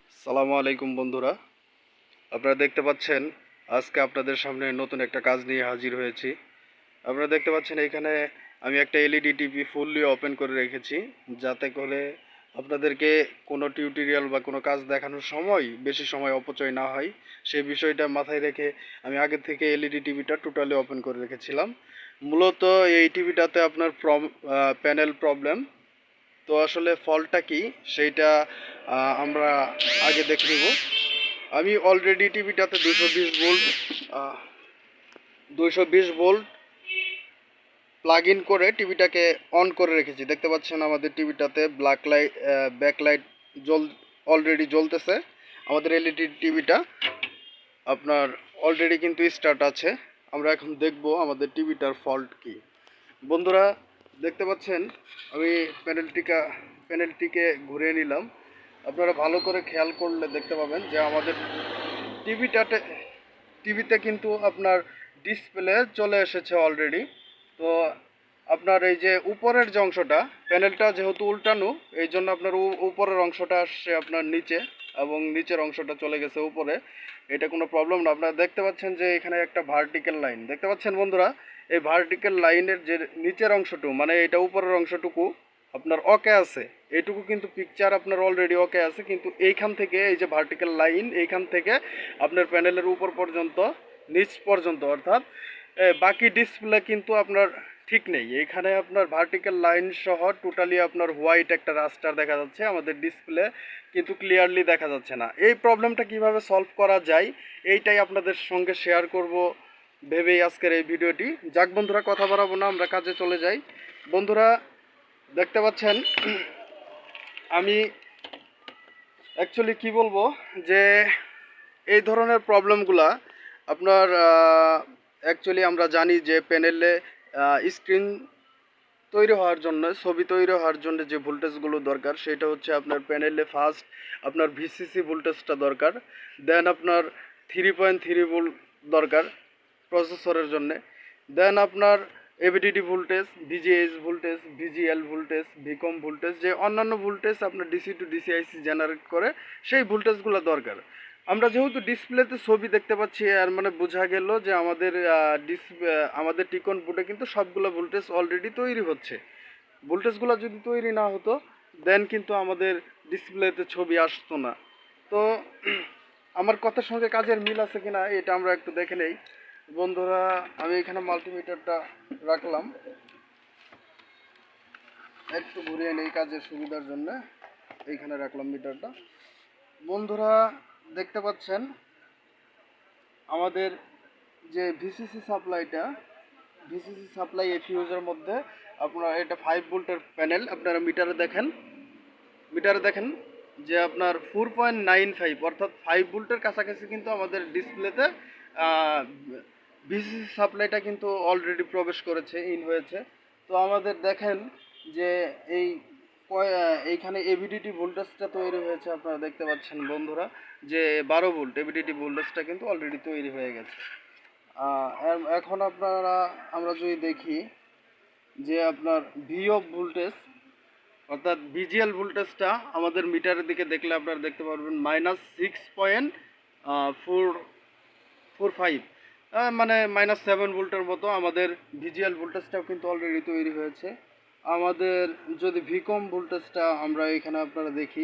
আসসালামু আলাইকুম বন্ধুরা, আপনারা দেখতে পাচ্ছেন আজকে আপনাদের সামনে নতুন একটা কাজ নিয়ে হাজির হয়েছি। আপনারা দেখতে পাচ্ছেন এখানে আমি একটা এলইডি টিভি ফুললি ওপেন করে রেখেছি, যাতে করে আপনাদেরকে কোনো টিউটোরিয়াল বা কোনো কাজ দেখানোর সময় বেশি সময় অপচয় না হয়। সেই বিষয়টা মাথায় রেখে আমি আগে থেকে এলইডি টিভিটা টোটালি ওপেন করে রেখেছিলাম। মূলত এই টিভিটাতে আপনার প্যানেল প্রবলেম। তো আসলে ফলটা কি সেইটা আমরা আগে দেখে নিব। আমি অলরেডি টিভিটাতে 220 ভোল্ট প্লাগ ইন করে টিভিটাকে অন করে রেখেছি। দেখতে পাচ্ছেন আমাদের টিভিটাতে ব্ল্যাক লাইট, ব্যাকলাইট অলরেডি জ্বলতেছে। আমাদের এলইডি টিভিটা আপনার অলরেডি কিন্তু স্টার্ট আছে। আমরা এখন দেখব আমাদের টিভিটার ফল্ট কি। বন্ধুরা দেখতে পাচ্ছেন আমি প্যানেলটিকে ঘুরিয়ে নিলাম। আপনারা ভালো করে খেয়াল করলে দেখতে পাবেন যে আমাদের টিভিটাতে টিভিতে কিন্তু আপনার ডিসপ্লে চলে এসেছে অলরেডি। তো আপনার এই যে উপরের যে অংশটা, প্যানেলটা যেহেতু উল্টানো, এই জন্য আপনার উপরের অংশটা আসছে আপনার নিচে এবং নিচের অংশটা চলে গেছে উপরে। এটা কোনো প্রবলেম না। আপনারা দেখতে পাচ্ছেন যে এখানে একটা ভার্টিক্যাল লাইন দেখতে পাচ্ছেন বন্ধুরা। এই ভার্টিক্যাল লাইনের যে নিচের অংশটুকু, মানে এটা উপরের অংশটুকু আপনার ওকে আছে। এইটুকু কিন্তু পিকচার আপনার অলরেডি ওকে আছে, কিন্তু এইখান থেকে এই যে ভার্টিক্যাল লাইন, এইখান থেকে আপনার প্যানেলের উপর পর্যন্ত, নিচ পর্যন্ত, অর্থাৎ বাকি ডিসপ্লে কিন্তু আপনার ঠিক নেই। এখানে আপনার ভার্টিক্যাল লাইন সহ টোটালি আপনার হোয়াইট একটা রাস্টার দেখা যাচ্ছে, আমাদের ডিসপ্লে কিন্তু ক্লিয়ারলি দেখা যাচ্ছে না। এই প্রবলেমটা কিভাবে সলভ করা যায় এইটাই আপনাদের সঙ্গে শেয়ার করব ভেবেই আজকের এই ভিডিওটি। যাক বন্ধুরা, কথা বাড়াবো না, আমরা কাজে চলে যাই। বন্ধুরা দেখতে পাচ্ছেন আমি অ্যাকচুয়ালি কি বলবো, যে এই ধরনের প্রবলেমগুলা আপনার অ্যাকচুয়ালি আমরা জানি যে প্যানেলে স্ক্রিন তৈরি হওয়ার জন্য, ছবি তৈরি হওয়ার জন্য যে ভোল্টেজগুলো দরকার সেটা হচ্ছে আপনার প্যানেলে ফার্স্ট আপনার ভিসিসি ভোল্টেজটা দরকার, দেন আপনার 3.3 ভোল্ট দরকার প্রসেসরের জন্য, দেন আপনার AVDD voltage, VGS voltage, VGL voltage, VCOM voltage, যে অন্যান্য ভোল্টেজ আপনার ডিসি টু ডিসিআইসি জেনারেট করে সেই ভোল্টেজগুলো দরকার। আমরা যেহেতু ডিসপ্লেতে ছবি দেখতে পাচ্ছি, আর মানে বোঝা গেল যে আমাদের আমাদের টিকন বোর্ডে কিন্তু সবগুলো ভোল্টেজ অলরেডি তৈরি হচ্ছে। ভোল্টেজগুলো যদি তৈরি না হতো দেন কিন্তু আমাদের ডিসপ্লেতে ছবি আসতো না। তো আমার কথার সঙ্গে কাজের মিল আছে কিনা এটা আমরা একটু দেখে নেই। বন্ধুরা আমি এখানে মাল্টিমিটারটা রাখলাম, একটু ঘুরিয়ে নেই কাজের সুবিধার জন্য। এইখানে রাখলাম মিটারটা। বন্ধুরা দেখতে পাচ্ছেন আমাদের যে ভিসিসি সাপ্লাই এফিউজের মধ্যে আপনার এটা 5 ভোল্টের প্যানেল। আপনারা মিটারে দেখেন যে আপনার 4.95 অর্থাৎ 5 ভোল্টের কাছাকাছি কিন্তু আমাদের ডিসপ্লেতে ভিসিসি সাপ্লাইটা কিন্তু অলরেডি প্রবেশ করেছে, ইন হয়েছে। তো আমাদের দেখেন যে এই এইখানে এভিডিটি ভোল্টেজটা তৈরি হয়েছে। আপনারা দেখতে পাচ্ছেন বন্ধুরা যে 12 ভোল্ট এভিডিটি ভোল্টেজটা কিন্তু অলরেডি তৈরি হয়ে গেছে। এখন আমরা যদি দেখি যে আপনার ভি অফ ভোল্টেজ অর্থাৎ ভিজিএল ভোল্টেজটা আমাদের মিটারের দিকে দেখলে আপনারা দেখতে পারবেন -6.445, মানে -7 ভোল্টের মতো আমাদের ভিজিএল ভোল্টেজটাও কিন্তু অলরেডি তৈরি হয়েছে। আমাদের যদি ভিকম ভোল্টেজটা আমরা এখানে আপনারা দেখি,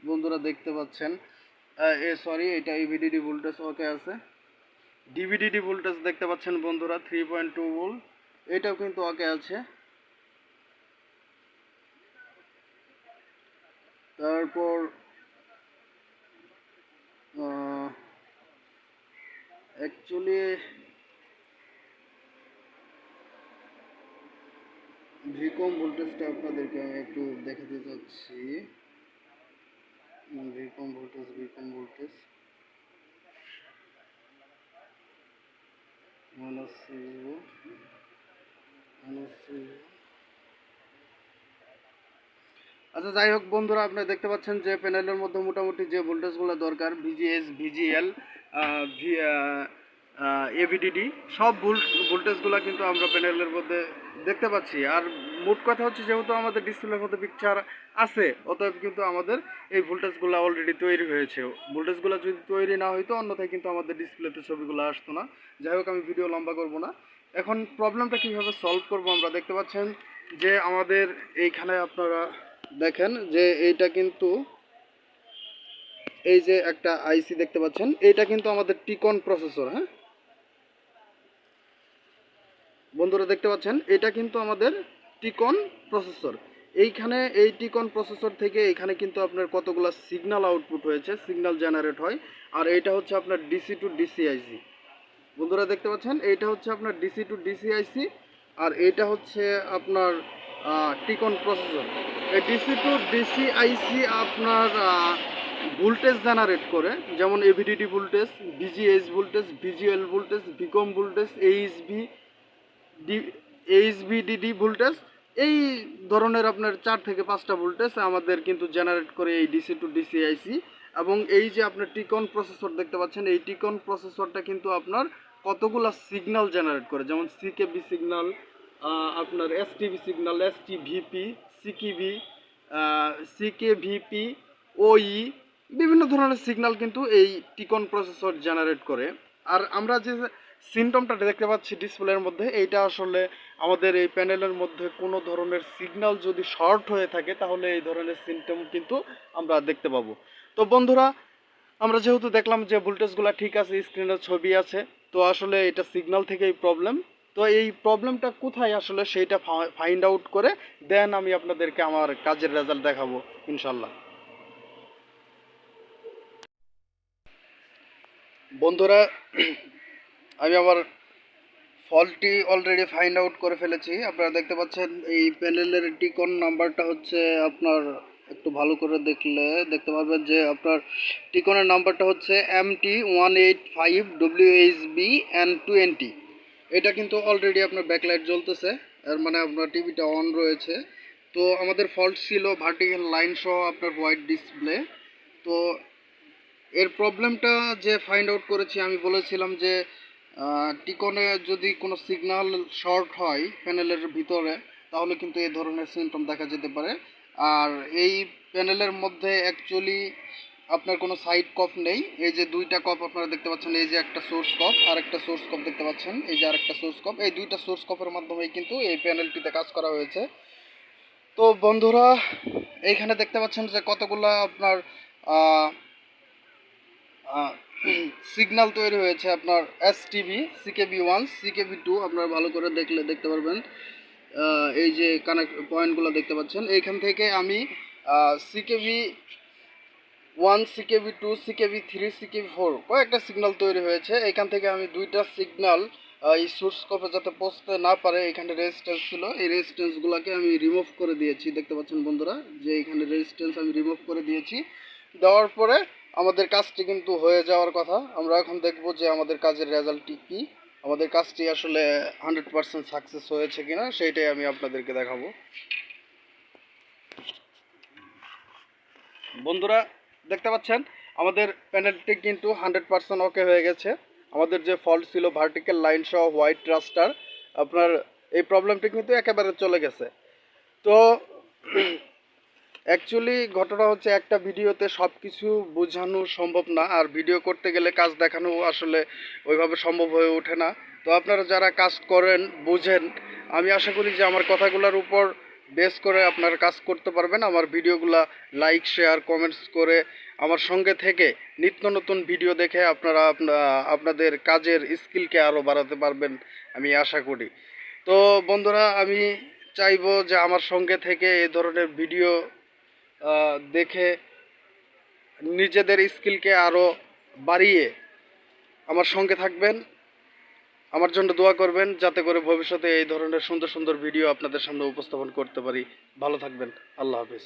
বন্ধুরা দেখতে পাচ্ছেন এটা ইভিডিডি ভোল্টেজ ওকে আছে। ডিভিডিডি ভোল্টেজ দেখতে পাচ্ছেন বন্ধুরা 3.2 ভোল্ট, এটাও কিন্তু ওকে আছে। তারপর অ্যাকচুয়ালি ভিকম ভোল্টেজটা আপনাদেরকে আমি একটু দেখাতে চাচ্ছি। VCOM voltage -0 -0। আচ্ছা যাই হোক বন্ধুরা, আপনারা দেখতে পাচ্ছেন যে প্যানেলের মধ্যে মোটামুটি যে ভোল্টেজগুলো দরকার, ভিজিএস, ভিজিএল, এভিডিডি সব ভোল্টেজগুলো কিন্তু আমরা প্যানেলের মধ্যে দেখতে পাচ্ছি। আর মোট কথা হচ্ছে যেহেতু আমাদের ডিসপ্লের মধ্যে পিকচার আছে, অতএব কিন্তু আমাদের এই ভোল্টেজগুলো অলরেডি তৈরি হয়েছে। ভোল্টেজগুলো যদি তৈরি না হইতো অন্যথায় কিন্তু আমাদের ডিসপ্লেতে ছবিগুলো আসতো না। যাই হোক, আমি ভিডিও লম্বা করব না। এখন প্রবলেমটা কীভাবে সলভ করব, আমরা দেখতে পাচ্ছেন যে আমাদের এইখানে আপনারা দেখেন যে এইটা কিন্তু এই যে একটা আইসি দেখতে পাচ্ছেন, এইটা কিন্তু আমাদের টিকন প্রসেসর। হ্যাঁ বন্ধুরা, দেখতে পাচ্ছেন এটা কিন্তু আমাদের টিকন প্রসেসর। এইখানে এই টিকন প্রসেসর থেকে এখানে কিন্তু আপনার কতগুলো সিগন্যাল আউটপুট হয়েছে, সিগন্যাল জেনারেট হয়। আর এইটা হচ্ছে আপনার ডিসি টু ডিসি আইসি। বন্ধুরা দেখতে পাচ্ছেন এইটা হচ্ছে আপনার ডিসি টু ডিসি আইসি, আর এইটা হচ্ছে আপনার টিকন প্রসেসর। এই ডিসি টু ডিসি আইসি আপনার ভোল্টেজ জেনারেট করে, যেমন AVDD voltage, VGS voltage, VGL voltage, VCOM voltage, HVDD voltage, এই ধরনের আপনার 4 থেকে 5টা ভোল্টেজ আমাদের কিন্তু জেনারেট করে এই ডিসি টু ডিসি আইসি। এবং এই যে আপনার টিকন প্রসেসর দেখতে পাচ্ছেন, এই টিকন প্রসেসরটা কিন্তু আপনার কতগুলো সিগন্যাল জেনারেট করে, যেমন সিকেবি সিগন্যাল, আপনার এসটিভি সিগন্যাল, এসটিভিপি, সিকিভি, সিকেভিপি, ওই বিভিন্ন ধরনের সিগন্যাল কিন্তু এই টিকন প্রসেসর জেনারেট করে। আর আমরা যে সিমটমটা দেখতে পাচ্ছি ডিসপ্লের মধ্যে, এইটা আসলে আমাদের এই প্যানেলের মধ্যে কোনো ধরনের সিগন্যাল যদি শর্ট হয়ে থাকে তাহলে এই ধরনের সিমটম কিন্তু আমরা দেখতে পাবো। তো বন্ধুরা, আমরা যেহেতু দেখলাম যে ভোল্টেজগুলো ঠিক আছে, স্ক্রিনের ছবি আছে, তো আসলে এটা সিগন্যাল থেকেই প্রবলেম। তো এই প্রবলেমটা কোথায় আসলে সেইটা ফাইন্ড আউট করে দেন আমি আপনাদেরকে আমার কাজের রেজাল্ট দেখাবো ইনশাল্লাহ। বন্ধুরা, আমি আমার ফল্টটি অলরেডি ফাইন্ড আউট করে ফেলেছি। আপনারা দেখতে পাচ্ছেন এই প্যানেলের টিকন নাম্বারটা হচ্ছে আপনার, একটু ভালো করে দেখলে দেখতে পাবেন যে আপনার টিকনের নাম্বারটা হচ্ছে MT185WHBN20। এটা কিন্তু অলরেডি আপনার ব্যাকলাইট জ্বলতেছে, এর মানে আপনার টিভিটা অন রয়েছে। তো আমাদের ফল্ট ছিল ভার্টিক্যাল লাইন সহ আপনার হোয়াইট ডিসপ্লে। তো এর প্রবলেমটা যে ফাইন্ড আউট করেছি, আমি বলেছিলাম যে টিকনে যদি কোনো সিগন্যাল শর্ট হয় প্যানেলের ভিতরে তাহলে কিন্তু এই ধরনের সিমটম দেখা যেতে পারে। আর এই প্যানেলের মধ্যে অ্যাকচুয়ালি আপনার কোনো সাইড কপ নেই। এই যে দুইটা কপ আপনারা দেখতে পাচ্ছেন, এই যে একটা সোর্স কপ আর একটা সোর্স কপ দেখতে পাচ্ছেন, এই যে আরেকটা সোর্স কপ, এই দুইটা সোর্স কপের মাধ্যমেই কিন্তু এই প্যানেলটিতে কাজ করা হয়েছে। তো বন্ধুরা, এইখানে দেখতে পাচ্ছেন যে কতগুলা আপনার সিগন্যাল তৈরি হয়েছে আপনার এসটিভি, সিকেবি 1, সিকেবি 2। আপনারা ভালো করে দেখলে দেখতে পারবেন, এই যে কানেক্ট পয়েন্টগুলো দেখতে পাচ্ছেন। এইখান থেকে আমি সিকেবি 1, সিকেবি 2, সিকেবি 3, সিকেবি 4 কয়েকটা সিগন্যাল তৈরি হয়েছে। এখান থেকে আমি দুইটা সিগন্যাল এই সোর্স কপে যাতে পৌঁছতে না পারে, এখানে রেজিস্ট্যান্স ছিল, এই রেজিস্ট্যান্সগুলোকে আমি রিমুভ করে দিয়েছি। দেখতে পাচ্ছেন বন্ধুরা যে এখানে রেজিস্ট্যান্স আমি রিমুভ করে দিয়েছি। দেওয়ার পরে আমাদের কাজটি কিন্তু হয়ে যাওয়ার কথা। আমরা এখন দেখব যে আমাদের কাজের রেজাল্টটি কী, আমাদের কাজটি আসলে 100% সাকসেস হয়েছে কিনা সেইটাই আমি আপনাদেরকে দেখাবো। বন্ধুরা দেখতে পাচ্ছেন আমাদের প্যানেলটি কিন্তু 100% ওকে হয়ে গেছে। আমাদের যে ফল্ট ছিল ভার্টিক্যাল লাইন সহ হোয়াইট রাস্টার, আপনার এই প্রবলেমটি কিন্তু একেবারে চলে গেছে। তো অ্যাকচুয়ালি ঘটনা হচ্ছে একটা ভিডিওতে সব কিছু বোঝানো সম্ভব না, আর ভিডিও করতে গেলে কাজ দেখানো আসলে ওইভাবে সম্ভব হয়ে ওঠে না। তো আপনারা যারা কাজ করেন বোঝেন, আমি আশা করি যে আমার কথাগুলোর উপর বেস করে আপনারা কাজ করতে পারবেন। আমার ভিডিওগুলা লাইক, শেয়ার, কমেন্টস করে আমার সঙ্গে থেকে নিত্য নতুন ভিডিও দেখে আপনারা আপনাদের কাজের স্কিলকে আরও বাড়াতে পারবেন আমি আশা করি। তো বন্ধুরা, আমি চাইবো যে আমার সঙ্গে থেকে এই ধরনের ভিডিও দেখে নিজেদের স্কিলকে আরও বাড়িয়ে আমার সঙ্গে থাকবেন, আমার জন্য দোয়া করবেন যাতে করে ভবিষ্যতে এই ধরনের সুন্দর সুন্দর ভিডিও আপনাদের সামনে উপস্থাপন করতে পারি। ভালো থাকবেন। আল্লাহ হাফেজ।